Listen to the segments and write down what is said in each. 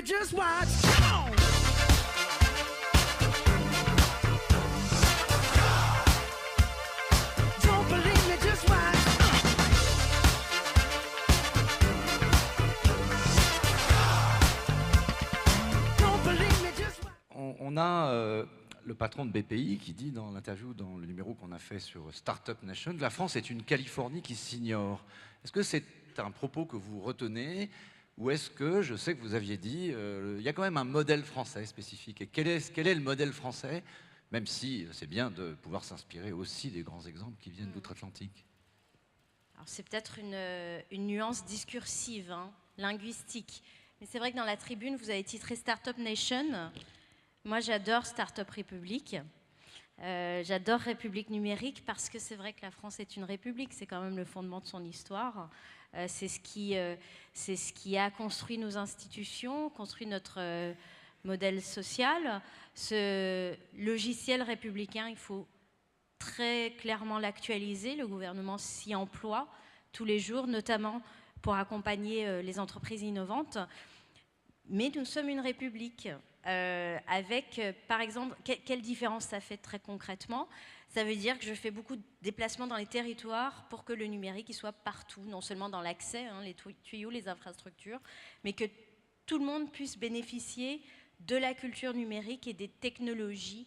just watch. Come on. Don't believe me, just watch. Don't believe me, just watch. On a le patron de BPI qui dit dans l'interview, dans le numéro qu'on a fait sur Startup Nation, que la France est une Californie qui s'ignore. Est-ce que c'est un propos que vous retenez, ou est-ce que, je sais que vous aviez dit, il y a quand même un modèle français spécifique. Et quel est le modèle français, même si c'est bien de pouvoir s'inspirer aussi des grands exemples qui viennent d'outre-Atlantique? Alors c'est peut-être une nuance discursive, hein, linguistique. Mais c'est vrai que dans la tribune, vous avez titré Startup Nation. Moi, j'adore Startup République. J'adore République numérique parce que c'est vrai que la France est une république. C'est quand même le fondement de son histoire. C'est ce qui a construit nos institutions, construit notre modèle social. Ce logiciel républicain, il faut très clairement l'actualiser. Le gouvernement s'y emploie tous les jours, notamment pour accompagner les entreprises innovantes. Mais nous sommes une république avec, par exemple, quelle différence ça fait très concrètement? Ça veut dire que je fais beaucoup de déplacements dans les territoires pour que le numérique il soit partout, non seulement dans l'accès, hein, les tuyaux, les infrastructures, mais que tout le monde puisse bénéficier de la culture numérique et des technologies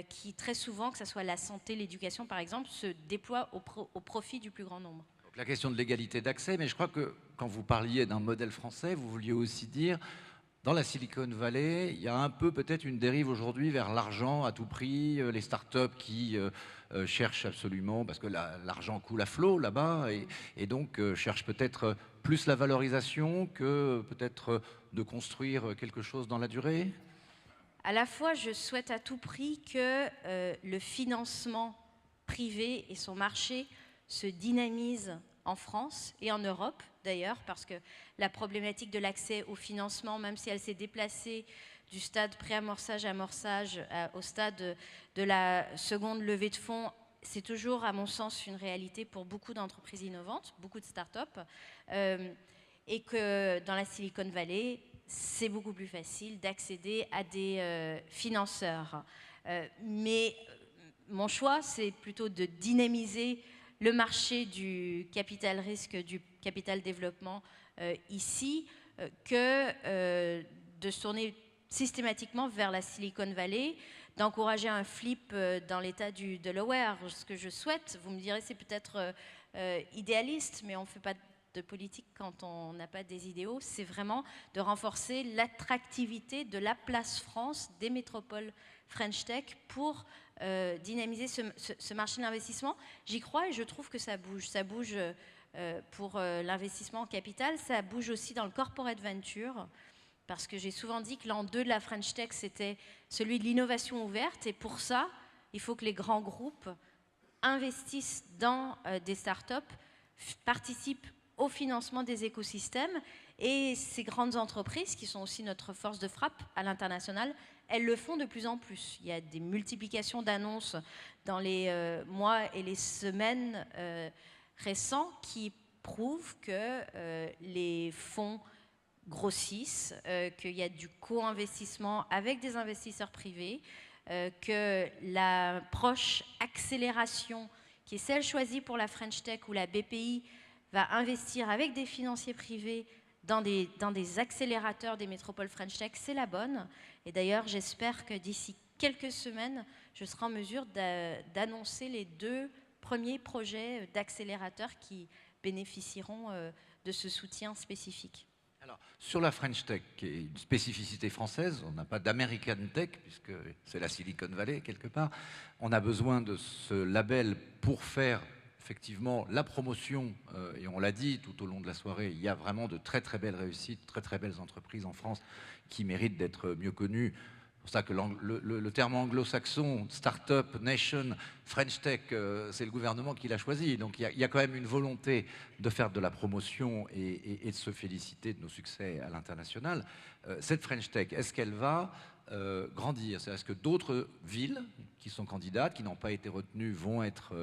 qui, très souvent, que ce soit la santé, l'éducation, par exemple, se déploient au profit du plus grand nombre. Donc, la question de l'égalité d'accès, mais je crois que quand vous parliez d'un modèle français, vous vouliez aussi dire, dans la Silicon Valley, il y a un peu peut-être une dérive aujourd'hui vers l'argent à tout prix, les startups qui cherchent absolument, parce que l'argent coule à flot là-bas, et donc cherchent peut-être plus la valorisation que peut-être de construire quelque chose dans la durée. À la fois, je souhaite à tout prix que le financement privé et son marché se dynamisent en France et en Europe, d'ailleurs, parce que la problématique de l'accès au financement, même si elle s'est déplacée du stade pré-amorçage-amorçage au stade de la seconde levée de fonds, c'est toujours, à mon sens, une réalité pour beaucoup d'entreprises innovantes, beaucoup de start-up, et que dans la Silicon Valley, c'est beaucoup plus facile d'accéder à des financeurs. Mais mon choix, c'est plutôt de dynamiser le marché du capital risque, du capital développement ici, que de se tourner systématiquement vers la Silicon Valley, d'encourager un flip dans l'état du Delaware. Ce que je souhaite, vous me direz, c'est peut-être idéaliste, mais on ne fait pas de politique quand on n'a pas des idéaux, c'est vraiment de renforcer l'attractivité de la place France, des métropoles French Tech pour dynamiser ce marché de l'investissement. J'y crois et je trouve que ça bouge. Ça bouge pour l'investissement en capital, ça bouge aussi dans le corporate venture, parce que j'ai souvent dit que l'an 2 de la French Tech, c'était celui de l'innovation ouverte, et pour ça, il faut que les grands groupes investissent dans des startups, participent au financement des écosystèmes, et ces grandes entreprises, qui sont aussi notre force de frappe à l'international, elles le font de plus en plus. Il y a des multiplications d'annonces dans les mois et les semaines récents qui prouvent que les fonds grossissent, qu'il y a du co-investissement avec des investisseurs privés, que l'approche accélération, qui est celle choisie pour la French Tech, où la BPI va investir avec des financiers privés dans des accélérateurs des métropoles French Tech, c'est la bonne. Et d'ailleurs, j'espère que d'ici quelques semaines, je serai en mesure d'annoncer les 2 premiers projets d'accélérateurs qui bénéficieront de ce soutien spécifique. Alors, sur la French Tech, qui est une spécificité française, on n'a pas d'American Tech, puisque c'est la Silicon Valley quelque part. On a besoin de ce label pour faire effectivement la promotion, et on l'a dit tout au long de la soirée, il y a vraiment de très très belles réussites, très très belles entreprises en France qui méritent d'être mieux connues pour ça que le terme anglo-saxon, Startup Nation, French Tech, c'est le gouvernement qui l'a choisi. Donc il y a quand même une volonté de faire de la promotion et de se féliciter de nos succès à l'international. Cette French Tech, est-ce qu'elle va grandir? Est-ce que d'autres villes qui sont candidates, qui n'ont pas été retenues, vont être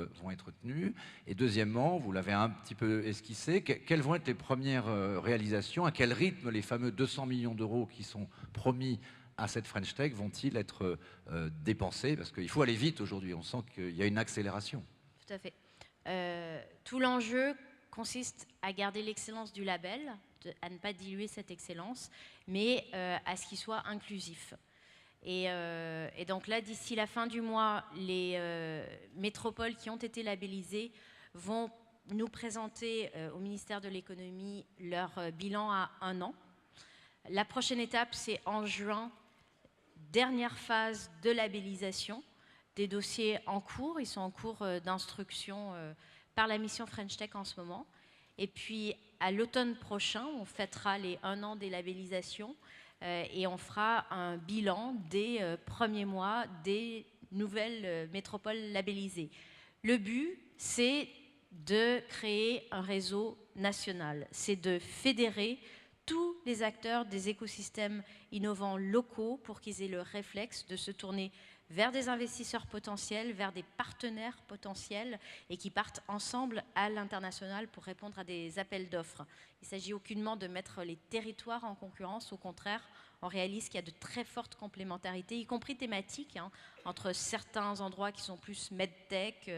retenues? Et deuxièmement, vous l'avez un petit peu esquissé, quelles vont être les premières réalisations? À quel rythme les fameux 200 millions d'euros qui sont promis à cette French Tech vont-ils être dépensés? Parce qu'il faut aller vite aujourd'hui, on sent qu'il y a une accélération. Tout à fait. Tout l'enjeu consiste à garder l'excellence du label, à ne pas diluer cette excellence, mais à ce qu'il soit inclusif. Et donc là, d'ici la fin du mois, les métropoles qui ont été labellisées vont nous présenter au ministère de l'économie leur bilan à 1 an. La prochaine étape, c'est en juin, dernière phase de labellisation des dossiers en cours. Ils sont en cours d'instruction par la mission French Tech en ce moment. Et puis, à l'automne prochain, on fêtera les 1 an des labellisations et on fera un bilan des premiers mois des nouvelles métropoles labellisées. Le but, c'est de créer un réseau national. C'est de fédérer tous les acteurs des écosystèmes innovants locaux pour qu'ils aient le réflexe de se tourner vers des investisseurs potentiels, vers des partenaires potentiels et qui partent ensemble à l'international pour répondre à des appels d'offres. Il ne s'agit aucunement de mettre les territoires en concurrence, au contraire, on réalise qu'il y a de très fortes complémentarités, y compris thématiques, entre certains endroits qui sont plus medtech,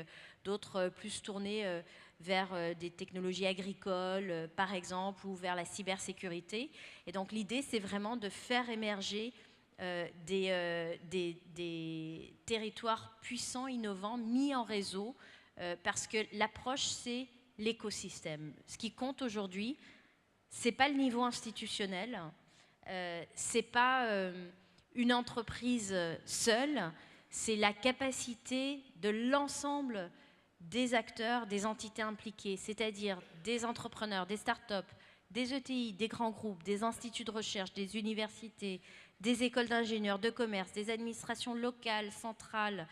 d'autres plus tournés vers des technologies agricoles, par exemple, ou vers la cybersécurité. Et donc l'idée, c'est vraiment de faire émerger des territoires puissants, innovants, mis en réseau, parce que l'approche, c'est l'écosystème. Ce qui compte aujourd'hui, ce n'est pas le niveau institutionnel, ce n'est pas une entreprise seule, c'est la capacité de l'ensemble des acteurs, des entités impliquées, c'est-à-dire des entrepreneurs, des startups, des ETI, des grands groupes, des instituts de recherche, des universités, des écoles d'ingénieurs, de commerce, des administrations locales, centrales,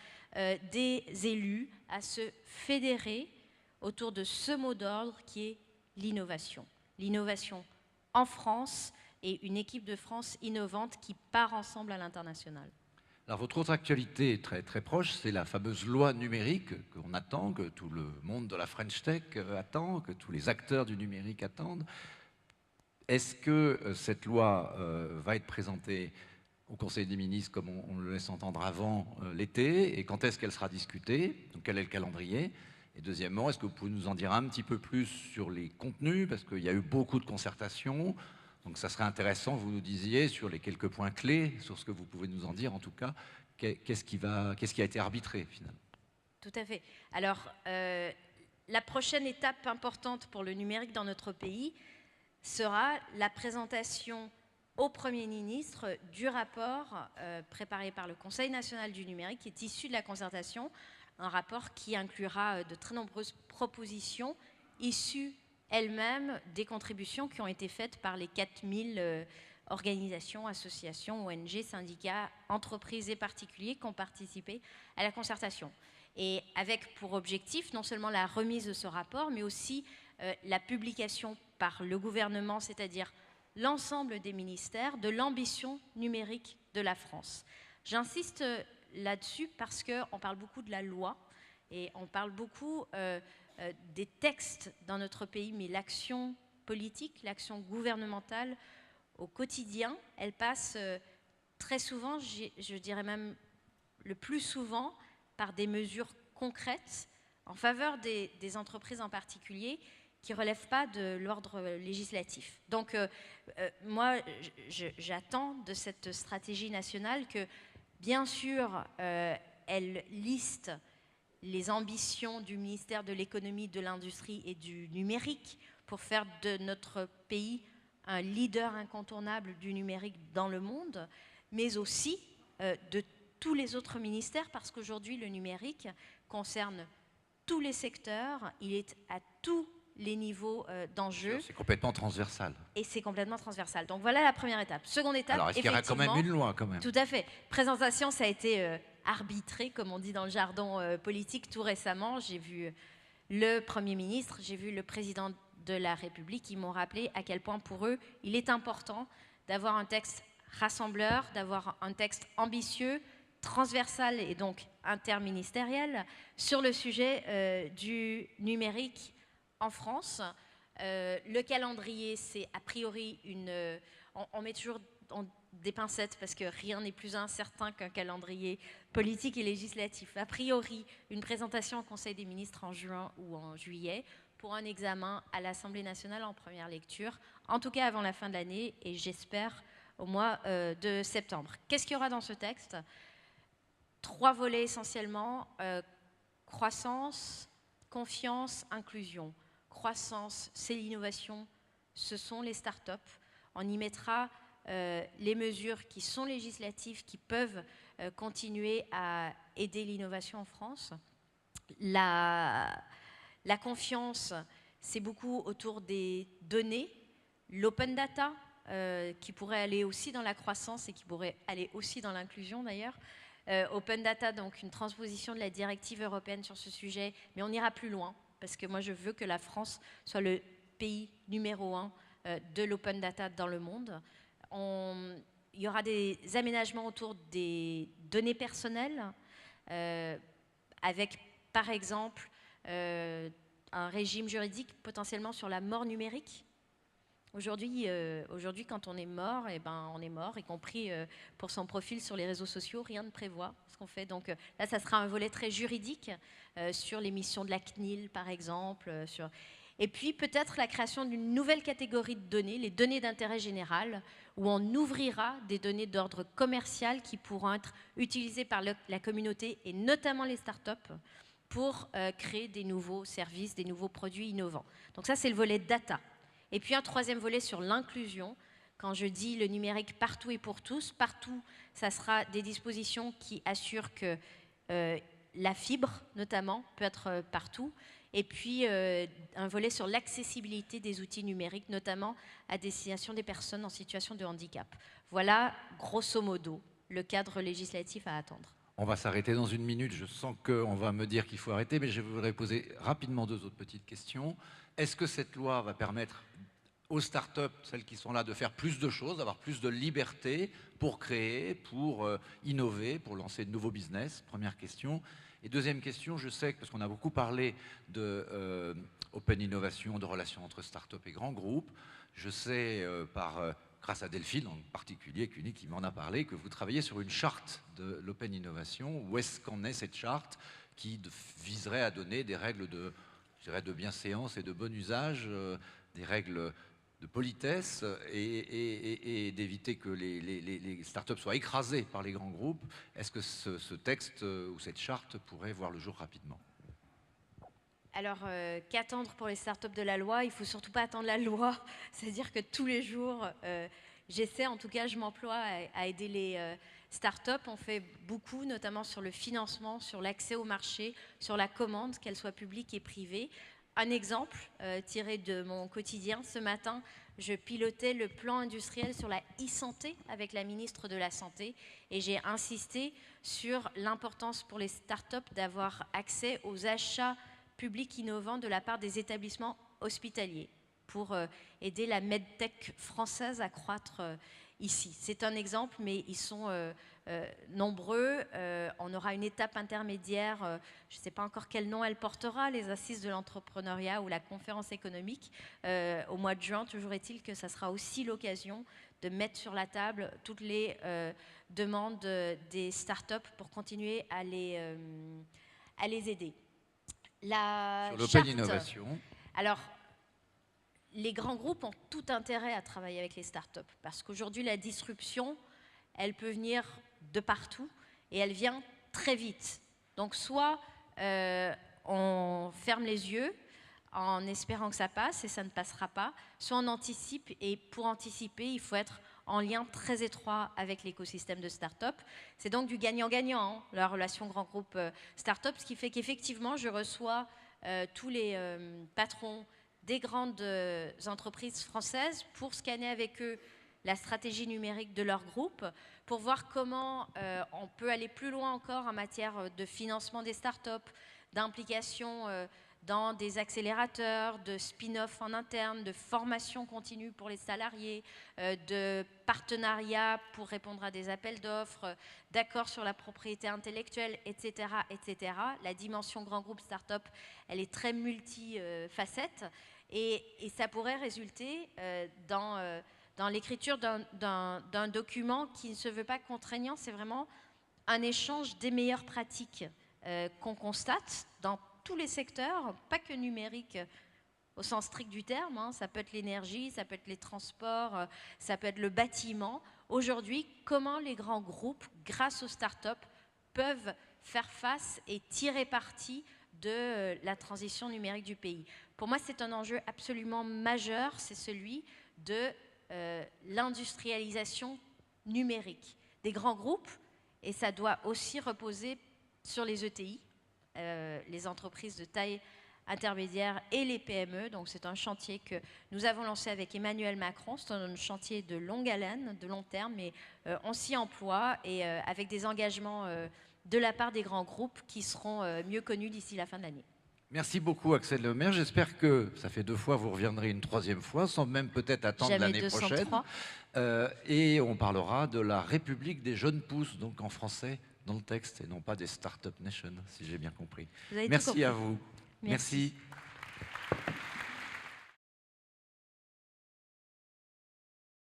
des élus, à se fédérer autour de ce mot d'ordre qui est l'innovation. L'innovation en France et une équipe de France innovante qui part ensemble à l'international. Alors votre autre actualité très, très proche, c'est la fameuse loi numérique qu'on attend, que tout le monde de la French Tech attend, que tous les acteurs du numérique attendent. Est-ce que cette loi va être présentée au Conseil des ministres comme on le laisse entendre avant l'été? Et quand est-ce qu'elle sera discutée? Donc quel est le calendrier? Et deuxièmement, est-ce que vous pouvez nous en dire un petit peu plus sur les contenus? Parce qu'il y a eu beaucoup de concertations. Donc ça serait intéressant que vous nous disiez sur les quelques points clés, sur ce que vous pouvez nous en dire en tout cas, qu'est-ce qui a été arbitré finalement? Tout à fait. Alors, la prochaine étape importante pour le numérique dans notre pays sera la présentation au Premier ministre du rapport préparé par le Conseil national du numérique, qui est issu de la concertation, un rapport qui inclura de très nombreuses propositions issues elles-mêmes des contributions qui ont été faites par les 4000 organisations, associations, ONG, syndicats, entreprises et particuliers qui ont participé à la concertation. Et avec pour objectif non seulement la remise de ce rapport, mais aussi la publication par le gouvernement, c'est-à-dire l'ensemble des ministères, de l'ambition numérique de la France. J'insiste là-dessus parce qu'on parle beaucoup de la loi et on parle beaucoup des textes dans notre pays, mais l'action politique, l'action gouvernementale au quotidien, elle passe très souvent, je dirais même le plus souvent, par des mesures concrètes en faveur des entreprises en particulier qui ne relèvent pas de l'ordre législatif. Donc moi, j'attends de cette stratégie nationale que, bien sûr, elle liste les ambitions du ministère de l'économie, de l'industrie et du numérique pour faire de notre pays un leader incontournable du numérique dans le monde, mais aussi de tous les autres ministères, parce qu'aujourd'hui, le numérique concerne tous les secteurs, il est à tous les niveaux d'enjeux. C'est complètement transversal. Et c'est complètement transversal. Donc voilà la première étape. Seconde étape, Alors, est-ce qu'il y aura quand même une loi, quand même? Tout à fait. Présentation, ça a été arbitré, comme on dit dans le jargon politique, tout récemment. J'ai vu le Premier ministre, j'ai vu le Président de la République qui m'ont rappelé à quel point pour eux, il est important d'avoir un texte rassembleur, d'avoir un texte ambitieux, transversal et donc interministériel sur le sujet du numérique en France. Le calendrier, c'est a priori on met toujours des pincettes parce que rien n'est plus incertain qu'un calendrier politique et législatif. A priori, une présentation au Conseil des ministres en juin ou en juillet pour un examen à l'Assemblée nationale en première lecture, en tout cas avant la fin de l'année et j'espère au mois de septembre. Qu'est-ce qu'il y aura dans ce texte ? 3 volets essentiellement, croissance, confiance, inclusion. Croissance, c'est l'innovation, ce sont les startups. On y mettra les mesures qui sont législatives, qui peuvent continuer à aider l'innovation en France. La confiance, c'est beaucoup autour des données, l'open data, qui pourrait aller aussi dans la croissance et qui pourrait aller aussi dans l'inclusion d'ailleurs. Open data, donc une transposition de la directive européenne sur ce sujet, mais on ira plus loin, parce que moi je veux que la France soit le pays numéro 1 de l'open data dans le monde. Il y aura des aménagements autour des données personnelles, avec par exemple un régime juridique potentiellement sur la mort numérique. Aujourd'hui, quand on est mort, on est mort, y compris pour son profil sur les réseaux sociaux, rien ne prévoit ce qu'on fait. Donc là, ça sera un volet très juridique sur les missions de la CNIL, par exemple. Et puis peut-être la création d'une nouvelle catégorie de données, les données d'intérêt général, où on ouvrira des données d'ordre commercial qui pourront être utilisées par la communauté et notamment les startups pour créer des nouveaux services, des nouveaux produits innovants. Donc ça, c'est le volet data. Et puis un troisième volet sur l'inclusion. Quand je dis le numérique partout et pour tous, partout, ça sera des dispositions qui assurent que la fibre, notamment, peut être partout. Et puis un volet sur l'accessibilité des outils numériques, notamment à destination des personnes en situation de handicap. Voilà, grosso modo, le cadre législatif à attendre. On va s'arrêter dans une minute. Je sens qu'on va me dire qu'il faut arrêter, mais je voudrais poser rapidement 2 autres petites questions. Est-ce que cette loi va permettre aux startups, celles qui sont là, de faire plus de choses, d'avoir plus de liberté pour créer, pour innover, pour lancer de nouveaux business? Première question. Et deuxième question, je sais que, parce qu'on a beaucoup parlé de open innovation, de relations entre startups et grands groupes, je sais grâce à Delphine en particulier, qui m'en a parlé, que vous travaillez sur une charte de l'open innovation. Où est-ce qu'en est cette charte qui viserait à donner des règles de bienséance et de bon usage, des règles de politesse et d'éviter que les startups soient écrasées par les grands groupes? Est-ce que ce texte ou cette charte pourrait voir le jour rapidement? Alors, qu'attendre pour les startups de la loi? Il ne faut surtout pas attendre la loi. C'est-à-dire que tous les jours, j'essaie, en tout cas, je m'emploie à aider les startups. On fait beaucoup, notamment sur le financement, sur l'accès au marché, sur la commande, qu'elle soit publique et privée. Un exemple tiré de mon quotidien. Ce matin, je pilotais le plan industriel sur la e-santé avec la ministre de la Santé et j'ai insisté sur l'importance pour les startups d'avoir accès aux achats publics innovants de la part des établissements hospitaliers pour aider la medtech française à croître ici. C'est un exemple, mais ils sont nombreux. On aura une étape intermédiaire, je ne sais pas encore quel nom elle portera, les assises de l'entrepreneuriat ou la conférence économique au mois de juin. Toujours est-il que ça sera aussi l'occasion de mettre sur la table toutes les demandes des startups pour continuer à les aider. Sur l'open innovation. Alors, les grands groupes ont tout intérêt à travailler avec les startups parce qu'aujourd'hui, la disruption, elle peut venir de partout et elle vient très vite. Donc, soit on ferme les yeux en espérant que ça passe et ça ne passera pas, soit on anticipe et pour anticiper, il faut être en lien très étroit avec l'écosystème de start-up. C'est donc du gagnant-gagnant, la relation grand groupe start-up, ce qui fait qu'effectivement, je reçois tous les patrons des grandes entreprises françaises pour scanner avec eux la stratégie numérique de leur groupe, pour voir comment on peut aller plus loin encore en matière de financement des startups, d'implication dans des accélérateurs, de spin-off en interne, de formation continue pour les salariés, de partenariats pour répondre à des appels d'offres, d'accords sur la propriété intellectuelle, etc., etc. La dimension grand groupe startup, elle est très multifacette et ça pourrait résulter dans l'écriture d'un document qui ne se veut pas contraignant, c'est vraiment un échange des meilleures pratiques qu'on constate dans tous les secteurs, pas que numérique au sens strict du terme, hein. Ça peut être l'énergie, ça peut être les transports, ça peut être le bâtiment. Aujourd'hui, comment les grands groupes, grâce aux startups, peuvent faire face et tirer parti de la transition numérique du pays. Pour moi, c'est un enjeu absolument majeur, c'est celui de l'industrialisation numérique des grands groupes, et ça doit aussi reposer sur les ETI, les entreprises de taille intermédiaire et les PME. Donc c'est un chantier que nous avons lancé avec Emmanuel Macron. C'est un chantier de longue haleine, de long terme, mais on s'y emploie et avec des engagements de la part des grands groupes qui seront mieux connus d'ici la fin de l'année. Merci beaucoup Axel Lemaire. J'espère que ça fait 2 fois, vous reviendrez une 3e fois, sans même peut-être attendre l'année prochaine. Et on parlera de la République des jeunes pousses, donc en français dans le texte, et non pas des Startup Nation, si j'ai bien compris. Vous avez tout Merci compris. à vous. Merci. Merci.